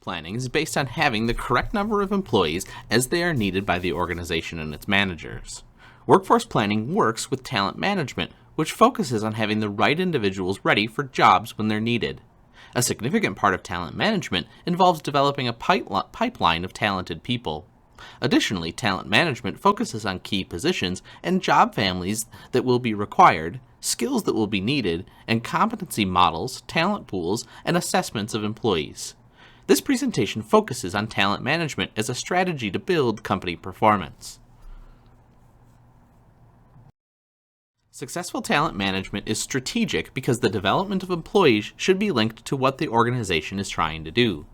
planning is based on having the correct number of employees as they are needed by the organization and its managers. Workforce planning works with talent management, which focuses on having the right individuals ready for jobs when they're needed. A significant part of talent management involves developing a pipeline of talented people. Additionally, talent management focuses on key positions and job families that will be required, skills that will be needed, and competency models, talent pools, and assessments of employees. This presentation focuses on talent management as a strategy to build company performance. Successful talent management is strategic because the development of employees should be linked to what the organization is trying to do.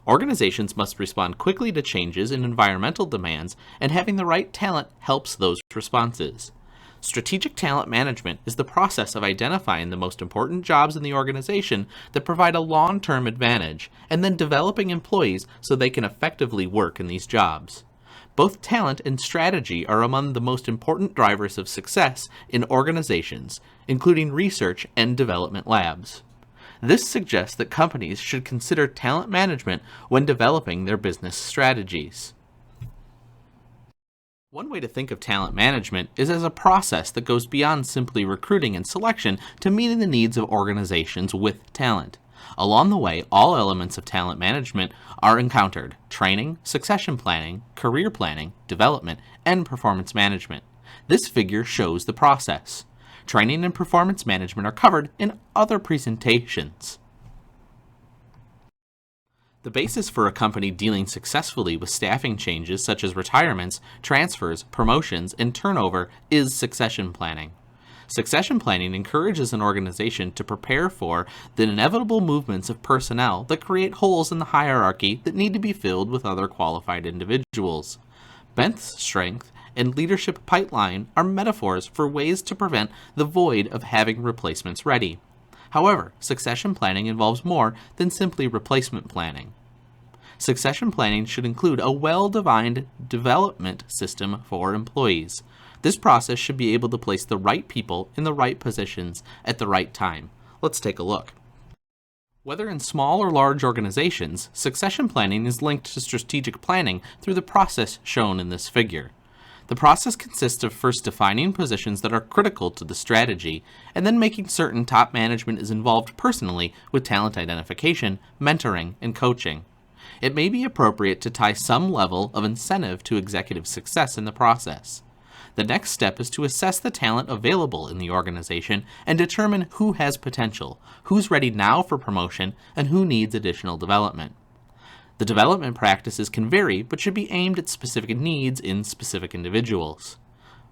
Organizations must respond quickly to changes in environmental demands, and having the right talent helps those responses. Strategic talent management is the process of identifying the most important jobs in the organization that provide a long-term advantage, and then developing employees so they can effectively work in these jobs. Both talent and strategy are among the most important drivers of success in organizations, including research and development labs. This suggests that companies should consider talent management when developing their business strategies. One way to think of talent management is as a process that goes beyond simply recruiting and selection to meeting the needs of organizations with talent. Along the way, all elements of talent management are encountered: training, succession planning, career planning, development, and performance management. This figure shows the process. Training and performance management are covered in other presentations. The basis for a company dealing successfully with staffing changes such as retirements, transfers, promotions, and turnover is succession planning. Succession planning encourages an organization to prepare for the inevitable movements of personnel that create holes in the hierarchy that need to be filled with other qualified individuals. Bench strength and leadership pipeline are metaphors for ways to prevent the void of having replacements ready. However, succession planning involves more than simply replacement planning. Succession planning should include a well-defined development system for employees. This process should be able to place the right people in the right positions at the right time. Let's take a look. Whether in small or large organizations, succession planning is linked to strategic planning through the process shown in this figure. The process consists of first defining positions that are critical to the strategy, and then making certain top management is involved personally with talent identification, mentoring, and coaching. It may be appropriate to tie some level of incentive to executive success in the process. The next step is to assess the talent available in the organization and determine who has potential, who's ready now for promotion, and who needs additional development. The development practices can vary, but should be aimed at specific needs in specific individuals.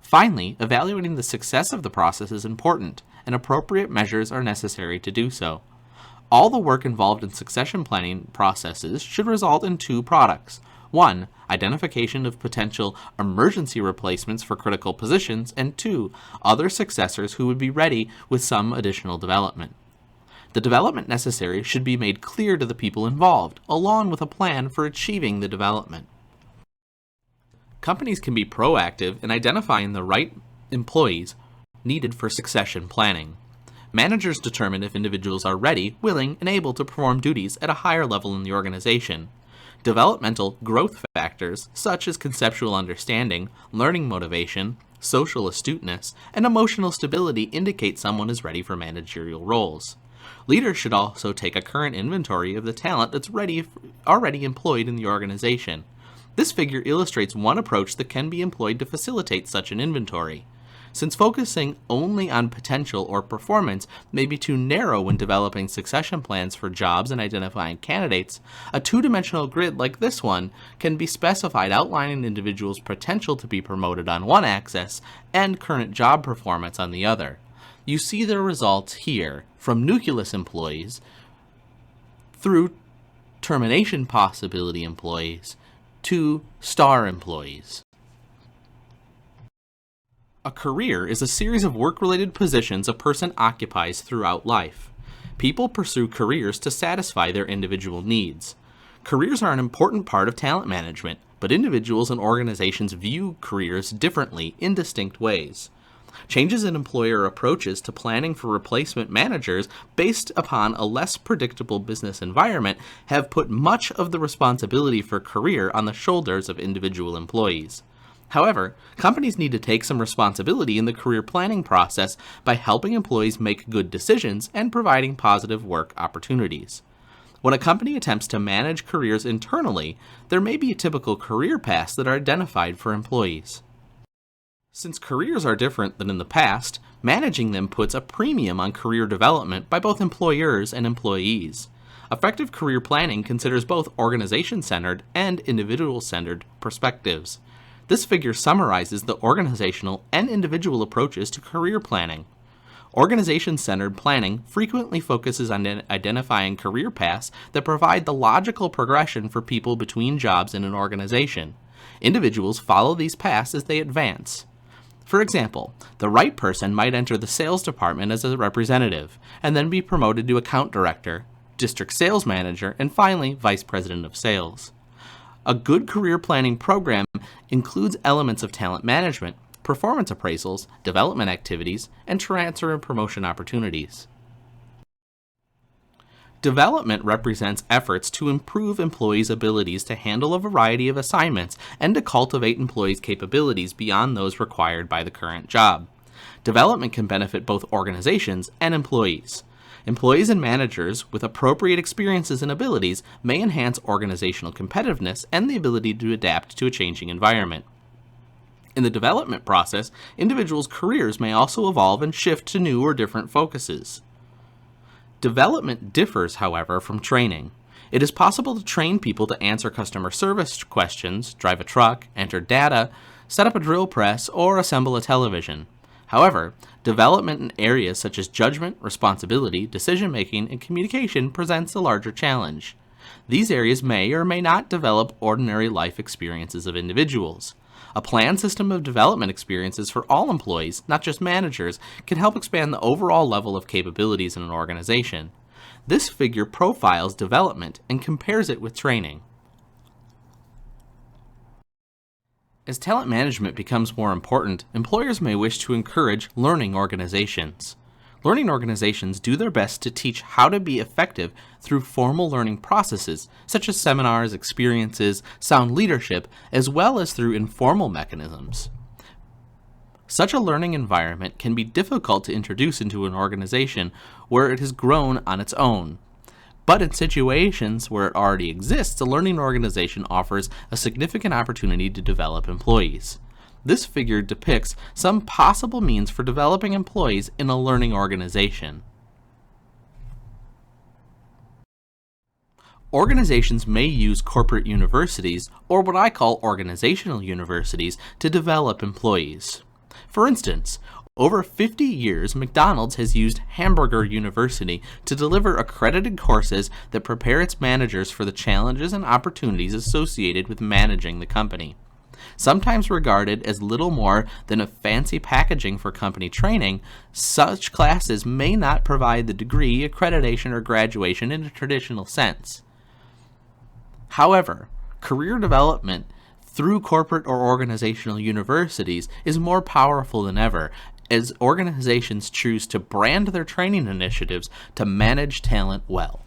Finally, evaluating the success of the process is important, and appropriate measures are necessary to do so. All the work involved in succession planning processes should result in two products. 1. Identification of potential emergency replacements for critical positions, and 2. Other successors who would be ready with some additional development. The development necessary should be made clear to the people involved, along with a plan for achieving the development. Companies can be proactive in identifying the right employees needed for succession planning. Managers determine if individuals are ready, willing, and able to perform duties at a higher level in the organization. Developmental growth factors, such as conceptual understanding, learning motivation, social astuteness, and emotional stability indicate someone is ready for managerial roles. Leaders should also take a current inventory of the talent that's already employed in the organization. This figure illustrates one approach that can be employed to facilitate such an inventory. Since focusing only on potential or performance may be too narrow when developing succession plans for jobs and identifying candidates, a two-dimensional grid like this one can be specified outlining individuals' potential to be promoted on one axis and current job performance on the other. You see the results here, from nucleus employees through termination possibility employees to star employees. A career is a series of work-related positions a person occupies throughout life. People pursue careers to satisfy their individual needs. Careers are an important part of talent management, but individuals and organizations view careers differently in distinct ways. Changes in employer approaches to planning for replacement managers based upon a less predictable business environment have put much of the responsibility for career on the shoulders of individual employees. However, companies need to take some responsibility in the career planning process by helping employees make good decisions and providing positive work opportunities. When a company attempts to manage careers internally, there may be typical career paths that are identified for employees. Since careers are different than in the past, managing them puts a premium on career development by both employers and employees. Effective career planning considers both organization-centered and individual-centered perspectives. This figure summarizes the organizational and individual approaches to career planning. Organization-centered planning frequently focuses on identifying career paths that provide the logical progression for people between jobs in an organization. Individuals follow these paths as they advance. For example, the right person might enter the sales department as a representative, and then be promoted to account director, district sales manager, and finally, vice president of sales. A good career planning program includes elements of talent management, performance appraisals, development activities, and transfer and promotion opportunities. Development represents efforts to improve employees' abilities to handle a variety of assignments and to cultivate employees' capabilities beyond those required by the current job. Development can benefit both organizations and employees. Employees and managers with appropriate experiences and abilities may enhance organizational competitiveness and the ability to adapt to a changing environment. In the development process, individuals' careers may also evolve and shift to new or different focuses. Development differs, however, from training. It is possible to train people to answer customer service questions, drive a truck, enter data, set up a drill press, or assemble a television. However, development in areas such as judgment, responsibility, decision-making, and communication presents a larger challenge. These areas may or may not develop ordinary life experiences of individuals. A planned system of development experiences for all employees, not just managers, can help expand the overall level of capabilities in an organization. This figure profiles development and compares it with training. As talent management becomes more important, employers may wish to encourage learning organizations. Learning organizations do their best to teach how to be effective through formal learning processes, such as seminars, experiences, sound leadership, as well as through informal mechanisms. Such a learning environment can be difficult to introduce into an organization where it has grown on its own. But in situations where it already exists, a learning organization offers a significant opportunity to develop employees. This figure depicts some possible means for developing employees in a learning organization. Organizations may use corporate universities, or what I call organizational universities, to develop employees. For instance, over 50 years, McDonald's has used Hamburger University to deliver accredited courses that prepare its managers for the challenges and opportunities associated with managing the company. Sometimes regarded as little more than a fancy packaging for company training, such classes may not provide the degree, accreditation, or graduation in a traditional sense. However, career development through corporate or organizational universities is more powerful than ever, as organizations choose to brand their training initiatives to manage talent well.